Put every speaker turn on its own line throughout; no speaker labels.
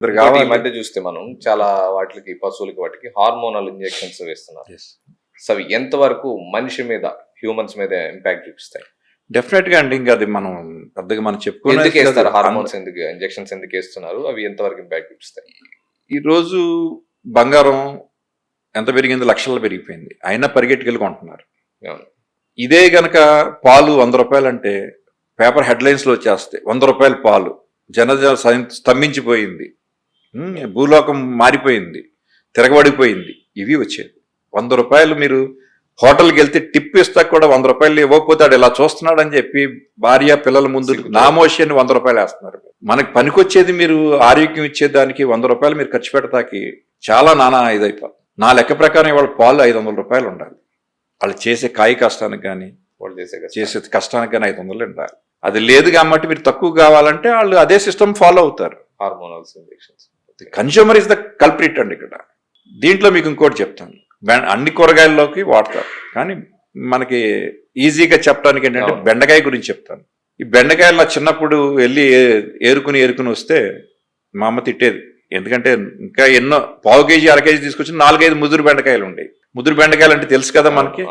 ఈ మధ్య చూస్తే మనం చాలా వాటికి పశువులకి వాటికి హార్మోనల్ ఇంజెక్షన్స్ వేస్తున్నారు. సో అవి ఎంతవరకు మనిషి మీద హ్యూమన్స్ మీద ఇంపాక్ట్ చూపిస్తాయి?
డెఫినెట్ గా అండి. ఇంకా అది మనం పెద్దగా మనం
ఎందుకు వేస్తారు
చెప్పుకునే
హార్మోన్స్, ఎందుకు ఇంజెక్షన్స్ ఎందుకు వేస్తున్నారు, అవి ఎంతవరకు ఇంపాక్ట్ చూపిస్తాయి?
ఈరోజు బంగారం ఎంత పెరిగింది? లక్షల్లో పెరిగిపోయింది, అయినా పరిగెట్టుకెళ్ళి కొంటున్నారు.
అవును.
ఇదే గనక పాలు 100 రూపాయలు అంటే పేపర్ హెడ్లైన్స్ లో వచ్చేస్తాయి, 100 రూపాయల పాలు, జనజన స్తంభించిపోయింది, భూలోకం మారిపోయింది, తిరగబడిపోయింది, ఇవి వచ్చేది. 100 రూపాయలు మీరు హోటల్కి వెళ్తే టిప్ ఇస్తా కూడా 100 రూపాయలు ఇవ్వకపోతాడు, ఇలా చూస్తున్నాడు అని చెప్పి భార్య పిల్లల ముందు నామోషి అని 100 రూపాయలు వేస్తున్నారు. మనకి పనికొచ్చేది మీరు ఆరోగ్యం ఇచ్చేదానికి 100 రూపాయలు మీరు ఖర్చు పెడతాకి చాలా నానా ఇదైపోతుంది. నా లెక్క ప్రకారం ఇవాళ పాలు 500 రూపాయలు ఉండాలి. వాళ్ళు చేసే కాయ కష్టానికి కానీ
వాళ్ళు
చేసే కష్టానికి కానీ 500 ఉండాలి. అది లేదు కాబట్టి మీరు తక్కువ కావాలంటే వాళ్ళు అదే సిస్టమ్ ఫాలో అవుతారు.
Hormonals injections.
Consumer is the culprit అండి ఇక్కడ. దీంట్లో మీకు ఇంకోటి చెప్తాను, అన్ని కూరగాయల్లోకి వాడతారు, కానీ మనకి ఈజీగా చెప్పడానికి ఏంటంటే బెండకాయ గురించి చెప్తాను. ఈ బెండకాయలు నా చిన్నప్పుడు వెళ్ళి ఏరుకుని వస్తే మా అమ్మ తిట్టేది. ఎందుకంటే ఇంకా ఎన్నో పావు కేజీ 1/2 కేజీ తీసుకొచ్చి 4-5 ముదురు బెండకాయలు ఉండేవి. ముదురు బెండకాయలు అంటే తెలుసు కదా మనకి,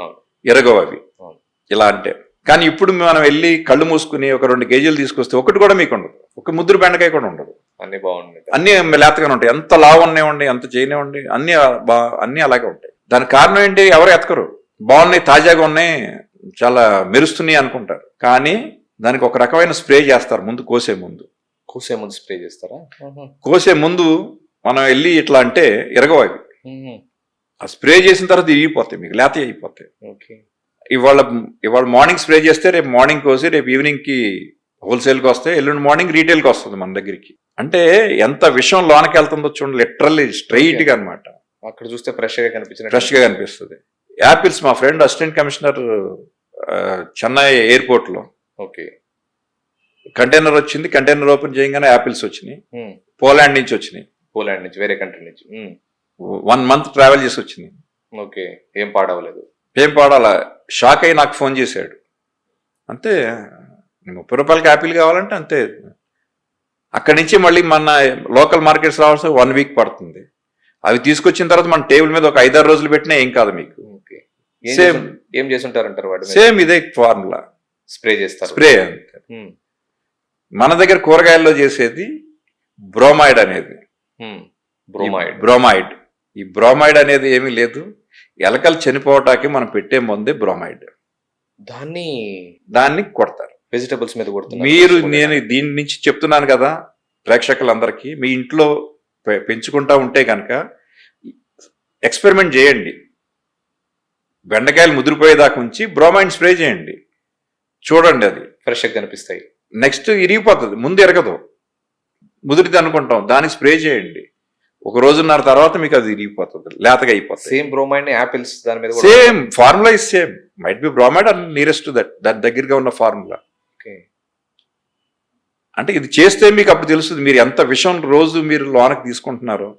ఎరగవు అవి ఇలా అంటే. కానీ ఇప్పుడు మనం వెళ్ళి కళ్ళు మూసుకుని ఒక 2 కేజీలు తీసుకొస్తే ఒకటి కూడా మీకు ఉండదు, ఒక ముదురు బెండకాయ కూడా ఉండదు.
అన్ని బాగుంటాయి,
అన్ని లేతగానే ఉంటాయి, ఎంత లావు ఉన్నాయండి, ఎంత చేయనివ్వండి, అన్ని అలాగే ఉంటాయి. దానికి కారణం ఏంటి? ఎవరు ఎతకరు, బాగున్నాయి, తాజాగా ఉన్నాయి, చాలా మెరుస్తున్నాయి అనుకుంటారు. కానీ దానికి ఒక రకమైన స్ప్రే చేస్తారు ముందు, కోసే ముందు
స్ప్రే చేస్తారా?
కోసే ముందు మనం వెళ్ళి ఇట్లా అంటే ఎరగవు అవి. ఆ స్ప్రే చేసిన తర్వాత ఇరిగిపోతాయి, మీకు లేత అయిపోతాయి. ఇవాళ మార్నింగ్ స్ప్రే చేస్తే రేపు మార్నింగ్ కోసి రేపు ఈవినింగ్ కి హోల్సేల్కి వస్తే ఎల్లుండి మార్నింగ్ రీటైల్కి వస్తుంది మన దగ్గరికి. అంటే ఎంత విషయం లోనకి వెళ్తుందో చూడండి, లిటరల్లీ స్ట్రైట్ గా అనమాట.
అక్కడ చూస్తే ఫ్రెష్ గా
కనిపిస్తుంది. యాపిల్స్, మా friend assistant commissioner Chennai airport లో కంటైనర్ వచ్చింది, కంటైనర్ ఓపెన్ చేయగానే యాపిల్స్ వచ్చినాయి. పోలాండ్ నుంచి వచ్చినాయి,
వేరే కంట్రీ నుంచి
1 month ట్రావెల్ చేసి వచ్చినాయి.
ఏం పాడవలేదు,
ఏం పాడాలా, షాక్ అయ్యి నాకు ఫోన్ చేశాడు. అంతే, 30 రూపాయలకి యాపిల్ కావాలంటే అంతే. అక్కడి నుంచి మళ్ళీ మన లోకల్ మార్కెట్స్ రావాల్సి 1 week పడుతుంది. అవి తీసుకొచ్చిన తర్వాత మన టేబుల్ మీద ఒక 5-6 రోజులు పెట్టినా ఏం కాదు మీకు. సేమ్
ఏం చేస్తుంటారంటారు వాడు?
సేమ్ ఇదే ఫార్ములా,
స్ప్రే చేస్తారు,
స్ప్రే అంతే. మన దగ్గర కూరగాయల్లో చేసేది బ్రోమైడ్ అనేది, బ్రోమైడ్. ఈ బ్రోమైడ్ అనేది ఏమీ లేదు, ఎలకలు చనిపోవటానికి మనం పెట్టే ముందే బ్రోమైడ్. దాన్ని కొడతారు
వెజిటబుల్స్ మీద కొడుతున్నారు.
మీరు, నేను దీని నుంచి చెప్తున్నాను కదా ప్రేక్షకులందరికీ, మీ ఇంట్లో పెంచుకుంటా ఉంటే కనుక ఎక్స్పెరిమెంట్ చేయండి. బెండకాయలు ముదిరిపోయేదాకా ఉంచి బ్రోమైడ్ స్ప్రే చేయండి, చూడండి, అది
ఫ్రెష్ గా కనిపిస్తాయి.
నెక్స్ట్ ఇరిగిపోతుంది, ముందు ఎరగదు, ముదిరిది అనుకుంటాం, దానికి స్ప్రే చేయండి, 1 రోజున్నర తర్వాత మీకు అది ఇరిగిపోతుంది, లేతగా అయిపోతుంది.
సేమ్ బ్రోమైడ్ యాపిల్స్ దాని మీద
same formula is same, might be bromide and nearest దాని దగ్గరగా ఉన్న ఫార్ములా. అంటే ఇది చేస్తే మీకు అప్పుడు తెలుస్తుంది మీరు ఎంత విషయం రోజు మీరు లోనకి తీసుకుంటున్నారో.